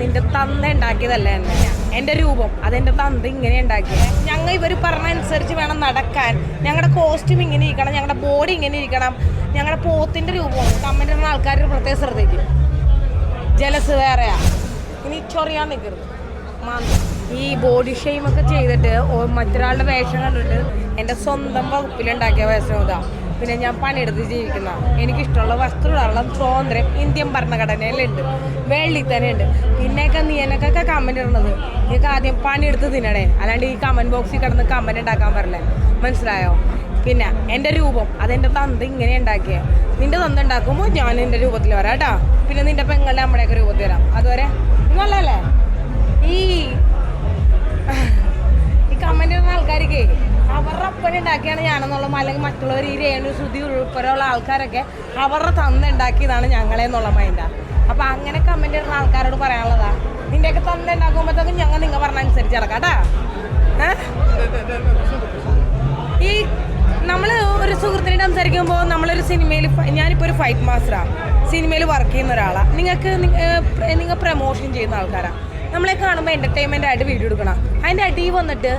നിന്റെ തന്ത ഉണ്ടാക്കിയതല്ല എന്നെ. എൻ്റെ രൂപം അതെൻ്റെ തന്ത ഇങ്ങനെ ഉണ്ടാക്കിയത്. ഞങ്ങൾ ഇവർ പറഞ്ഞ അനുസരിച്ച് വേണം നടക്കാൻ. ഞങ്ങളുടെ കോസ്റ്റ്യൂം ഇങ്ങനെ ഇരിക്കണം, ഞങ്ങളുടെ ബോഡി ഇങ്ങനെ ഇരിക്കണം, ഞങ്ങളുടെ പോത്തിൻ്റെ രൂപമാണ്. കമൻ്റ് ഇടുന്ന ആൾക്കാർ പ്രത്യേകം ശ്രദ്ധിക്കും. ജലസ് വേറെയാ. ഇനി ചൊറിയാൻ നിൽക്കരുത്. ഈ ബോഡി ഷെയിമൊക്കെ ചെയ്തിട്ട് മറ്റൊരാളുടെ വേഷം കണ്ടിട്ട് എൻ്റെ സ്വന്തം വകുപ്പിലുണ്ടാക്കിയ വേഷം ഇതാ. പിന്നെ ഞാൻ പണിയെടുത്ത് ജീവിക്കുന്ന എനിക്കിഷ്ടമുള്ള വസ്ത്രമുള്ള സ്വാതന്ത്ര്യം ഇന്ത്യൻ ഭരണഘടനയിലുണ്ട്, വേൾഡിൽ തന്നെ ഉണ്ട്. പിന്നെയൊക്കെ നീ എനിക്കൊക്കെ കമൻറ്റ് ഇടുന്നത് നീക്ക് ആദ്യം പണിയെടുത്ത് തിന്നണേ, അല്ലാണ്ട് ഈ കമൻറ്റ് ബോക്സിൽ കിടന്ന് കമൻറ്റ് ഉണ്ടാക്കാൻ പറ്റില്ലേ, മനസ്സിലായോ? പിന്നെ എൻ്റെ രൂപം അതെൻ്റെ തന്ത ഇങ്ങനെ ഉണ്ടാക്കിയത്. നിൻ്റെ തന്ത ഉണ്ടാക്കുമ്പോൾ ഞാൻ എൻ്റെ രൂപത്തിൽ വരാം കേട്ടോ. പിന്നെ നിൻ്റെ പെങ്ങളുടെ നമ്മുടെയൊക്കെ രൂപത്തിൽ വരാം. അതുവരെ നല്ലല്ലേ? ഈ കമൻ്റ് ഇടുന്ന ആൾക്കാർക്ക് അവരുടെ അപ്പനെ ഉണ്ടാക്കിയാണ് ഞാനെന്നുള്ള, അല്ലെങ്കിൽ മറ്റുള്ളവർ ഈ രേണു ശ്രുതി ഉൾപ്പെടെയുള്ള ആൾക്കാരൊക്കെ അവരുടെ തന്ത ഉണ്ടാക്കിയതാണ് ഞങ്ങളെന്നുള്ള മൈൻഡാണ്. അപ്പോൾ അങ്ങനെ കമൻ്റ് ഇടുന്ന ആൾക്കാരോട് പറയാനുള്ളതാ, നിൻ്റെയൊക്കെ തന്ത ഉണ്ടാക്കുമ്പോഴത്തേക്കും ഞങ്ങൾ നിങ്ങൾ പറഞ്ഞ അനുസരിച്ച് നടക്കാം കേട്ടാ. ഈ നമ്മൾ ഒരു സുഹൃത്തിനായിട്ട് സംസാരിക്കുമ്പോൾ നമ്മളൊരു സിനിമയിൽ, ഞാനിപ്പോൾ ഒരു ഫൈറ്റ് മാസ്റ്ററാണ്, സിനിമയിൽ വർക്ക് ചെയ്യുന്ന ഒരാളാണ്. നിങ്ങൾ പ്രമോഷൻ ചെയ്യുന്ന ആൾക്കാരാണ്. നമ്മളെ കാണുമ്പോൾ എൻ്റർടൈൻമെൻ്റ് ആയിട്ട് വീഡിയോ എടുക്കണം. അതിൻ്റെ അടിയിൽ വന്നിട്ട്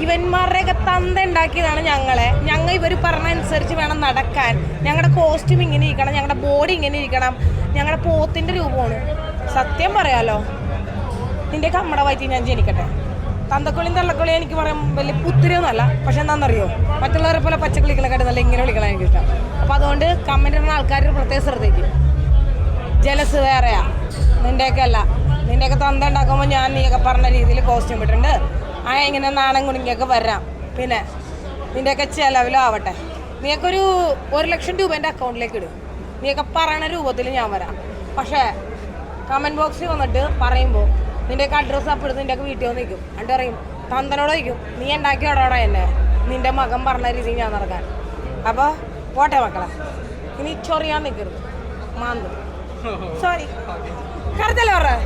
ഇവന്മാരുടെയൊക്കെ തന്ത ഉണ്ടാക്കിയതാണ് ഞങ്ങളെ. ഞങ്ങൾ ഇവർ പറഞ്ഞ അനുസരിച്ച് വേണം നടക്കാൻ. ഞങ്ങളുടെ കോസ്റ്റ്യൂം ഇങ്ങനെ ഇരിക്കണം, ഞങ്ങളുടെ ബോഡി ഇങ്ങനെ ഇരിക്കണം, ഞങ്ങളുടെ പോത്തിൻ്റെ രൂപമാണ്. സത്യം പറയാലോ, നിൻ്റെയൊക്കെ അമ്മയുടെ വയറ്റിൽ ഞാൻ ജനിക്കട്ടെ. തന്തക്കൊളിയും തള്ളക്കൊളിയും എനിക്ക് പറയാൻ വലിയ പുത്തിരിയൊന്നുമല്ല. പക്ഷെ എന്താണെന്നറിയോ, മറ്റുള്ളവരെ പോലെ പച്ചക്കിളികളൊക്കെ നല്ല ഇങ്ങനെ വിളിക്കണം എനിക്കിഷ്ടം. അപ്പോൾ അതുകൊണ്ട് കമൻ്റ് ഇടുന്ന ആൾക്കാർ പ്രത്യേകം ശ്രദ്ധിക്കും. ജലസ് വേറെയാ, നിൻ്റെയൊക്കെ അല്ല. നിൻ്റെയൊക്കെ തന്ത ഉണ്ടാക്കുമ്പോൾ ഞാൻ നീയൊക്കെ പറഞ്ഞ രീതിയിൽ കോസ്റ്റ്യൂം ഇട്ടിട്ടുണ്ട്. ഇങ്ങനെ നാണം കുണിക്കൊക്കെ വരാം. പിന്നെ നിൻ്റെയൊക്കെ ചിലവിലും ആവട്ടെ. നീയൊക്കെ ഒരു 1,00,000 രൂപ എൻ്റെ അക്കൗണ്ടിലേക്ക് ഇടും. നീയൊക്കെ പറയണ രൂപത്തിൽ ഞാൻ വരാം. പക്ഷേ കമൻറ്റ് ബോക്സിൽ വന്നിട്ട് പറയുമ്പോൾ നിൻ്റെയൊക്കെ അഡ്രസ്സ് അപ്പം എടുത്ത് നിൻ്റെയൊക്കെ വീട്ടിൽ വന്ന് നിൽക്കും. എന്നിട്ട് പറയും, തന്തനോട് വയ്ക്കും, നീ ഉണ്ടാക്കിയോടോടാ എന്നെ, നിൻ്റെ മകൻ പറഞ്ഞ രീതിയിൽ ഞാൻ നടക്കാൻ. അപ്പോൾ പോട്ടെ മക്കളെ, ഇനി ചൊറിയാൻ നിൽക്കരുത്. മാന്തും. സോറി, കറുത്തല്ലേ പറഞ്ഞേ?